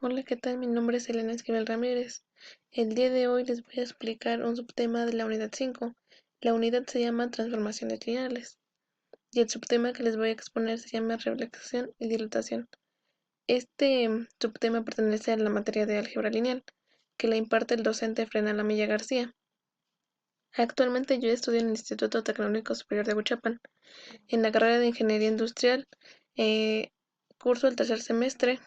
Hola, ¿qué tal? Mi nombre es Elena Esquivel Ramírez. El día de hoy les voy a explicar un subtema de la unidad 5. La unidad se llama transformaciones lineales y el subtema que les voy a exponer se llama reflexión y dilatación. Este subtema pertenece a la materia de álgebra lineal que la imparte el docente Frena Lamilla García. Actualmente yo estudio en el Instituto Tecnológico Superior de Huichapan, en la carrera de Ingeniería Industrial, curso el tercer semestre.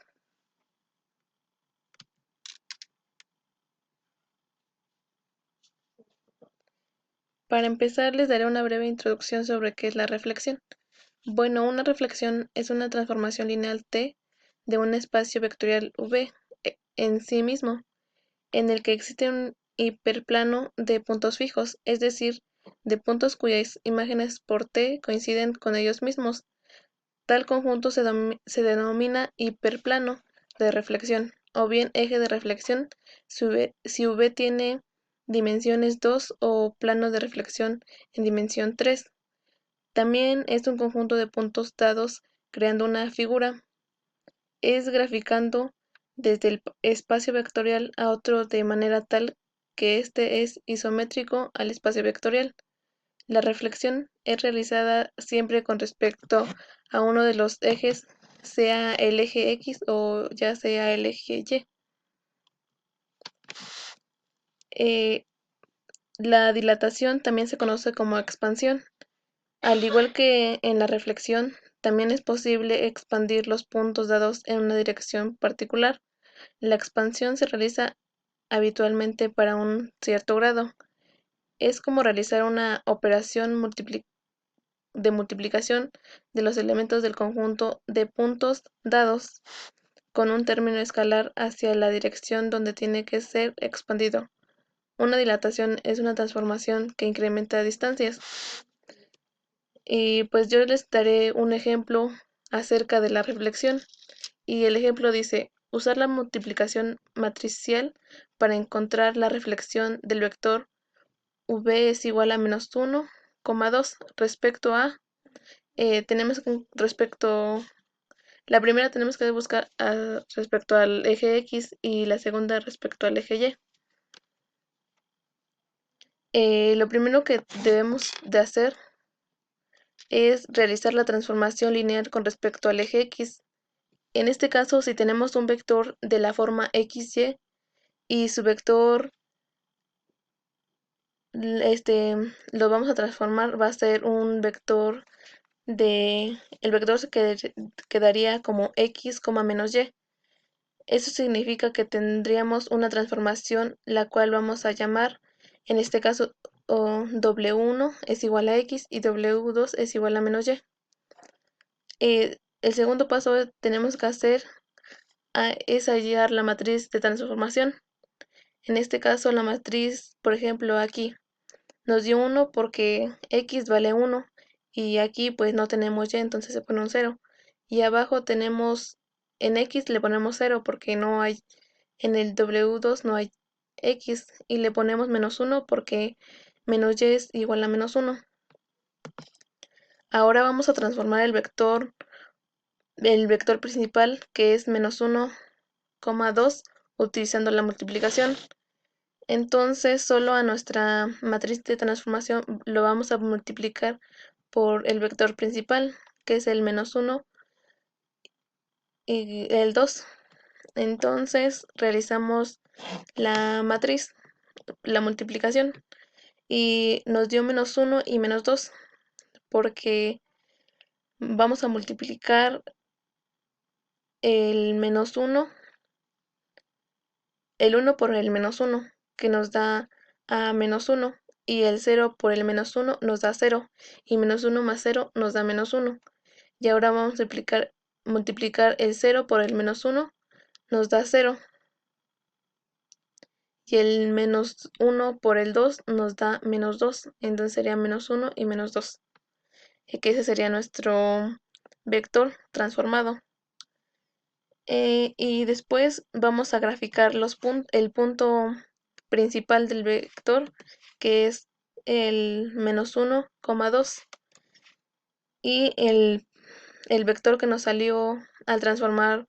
Para empezar, les daré una breve introducción sobre qué es la reflexión. Bueno, una reflexión es una transformación lineal T de un espacio vectorial V en sí mismo, en el que existe un hiperplano de puntos fijos, es decir, de puntos cuyas imágenes por T coinciden con ellos mismos. Tal conjunto se denomina hiperplano de reflexión, o bien eje de reflexión si V tiene dimensiones 2 o plano de reflexión en dimensión 3. También es un conjunto de puntos dados creando una figura. Es graficando desde el espacio vectorial a otro de manera tal que éste es isométrico al espacio vectorial. La reflexión es realizada siempre con respecto a uno de los ejes, sea el eje X o ya sea el eje Y. La dilatación también se conoce como expansión. Al igual que en la reflexión, también es posible expandir los puntos dados en una dirección particular. La expansión se realiza habitualmente para un cierto grado. Es como realizar una operación de multiplicación de los elementos del conjunto de puntos dados con un término escalar hacia la dirección donde tiene que ser expandido. Una dilatación es una transformación que incrementa distancias. Y pues yo les daré un ejemplo acerca de la reflexión. Y el ejemplo dice, usar la multiplicación matricial para encontrar la reflexión del vector v es igual a menos 1,2 respecto a, la primera tenemos que buscar respecto al eje X y la segunda respecto al eje Y. Lo primero que debemos de hacer es realizar la transformación lineal con respecto al eje X. En este caso, si tenemos un vector de la forma XY y su vector lo vamos a transformar, va a ser un vector el vector quedaría como X, menos Y. Eso significa que tendríamos una transformación la cual vamos a llamar, en este caso, W1 es igual a X y W2 es igual a menos Y. El segundo paso que tenemos que hacer es hallar la matriz de transformación. En este caso, la matriz, por ejemplo, aquí nos dio 1 porque X vale 1 y aquí pues no tenemos Y, entonces se pone un 0. Y abajo tenemos, en X le ponemos 0 porque no hay, en el W2 no hay X y le ponemos menos 1 porque menos Y es igual a menos 1. Ahora vamos a transformar el vector principal que es menos 1,2 utilizando la multiplicación. Entonces solo a nuestra matriz de transformación lo vamos a multiplicar por el vector principal, que es el menos 1 y el 2. Entonces realizamos la matriz, la multiplicación, y nos dio menos 1 y menos 2, porque vamos a multiplicar el menos 1, el 1 por el menos 1, que nos da a menos 1, y el 0 por el menos 1 nos da 0, y menos 1 más 0 nos da menos 1. Y ahora vamos a multiplicar el 0 por el menos 1, nos da 0. Y el menos 1 por el 2 nos da menos 2. Entonces sería menos 1 y menos 2. Que ese sería nuestro vector transformado. Y después vamos a graficar el punto principal del vector, que es el menos 1,2. Y el vector que nos salió al transformar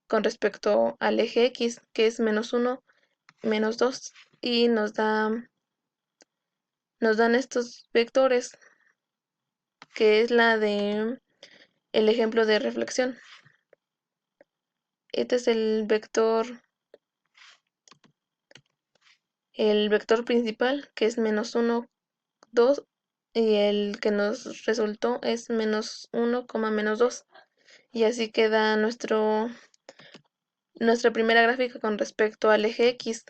con respecto al eje X, que es -1, -2, y nos dan estos vectores, que es la de el ejemplo de reflexión. Este es el vector principal, que es -1, 2, y el que nos resultó es -1, -2. Y así queda nuestra primera gráfica con respecto al eje X.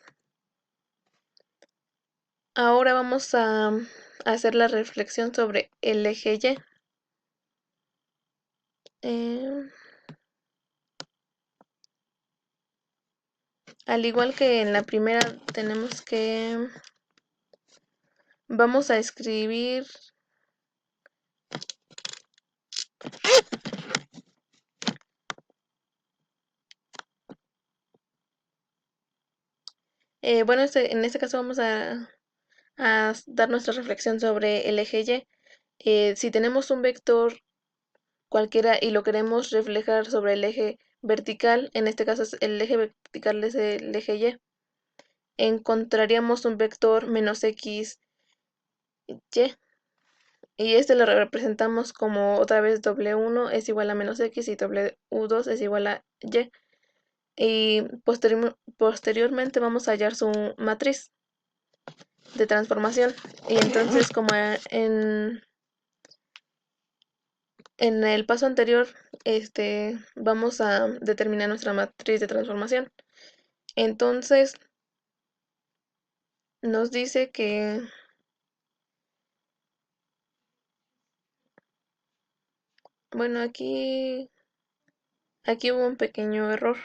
Ahora vamos a hacer la reflexión sobre el eje Y. Eh, Al igual que en la primera, vamos a escribir bueno, en este caso vamos a dar nuestra reflexión sobre el eje Y. Si tenemos un vector cualquiera y lo queremos reflejar sobre el eje vertical, en este caso el eje vertical es el eje Y, encontraríamos un vector -x, y, y este lo representamos como otra vez W1 es igual a -x y W2 es igual a y. Y posteriormente vamos a hallar su matriz de transformación. Y entonces, como en el paso anterior, vamos a determinar nuestra matriz de transformación. Entonces, nos dice que, bueno, aquí hubo un pequeño error.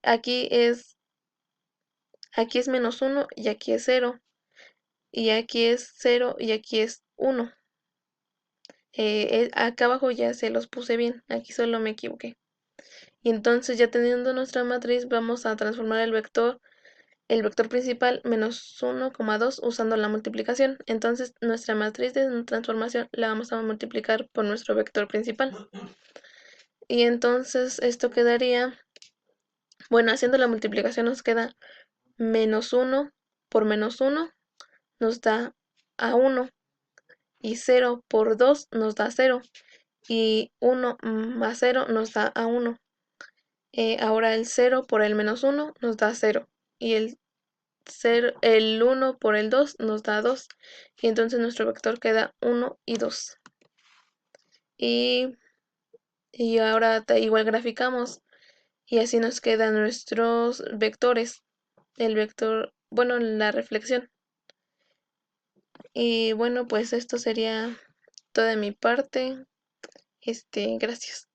Aquí es, aquí es -1 y aquí es 0. Y aquí es 0 y aquí es 1. Acá abajo ya se los puse bien, aquí solo me equivoqué. Y entonces ya teniendo nuestra matriz vamos a transformar el vector principal -1, 2 usando la multiplicación. Entonces nuestra matriz de transformación la vamos a multiplicar por nuestro vector principal. Y entonces esto quedaría, bueno, haciendo la multiplicación nos queda -1 por -1 nos da a 1 y 0 por 2 nos da 0 y 1 más 0 nos da a 1. Ahora el 0 por el -1 nos da 0 y el 1 por el 2 nos da 2 y entonces nuestro vector queda 1 y 2. Y, y ahora igual graficamos y así nos quedan nuestros vectores, el vector, bueno, la reflexión. Y bueno, pues esto sería toda mi parte. Gracias.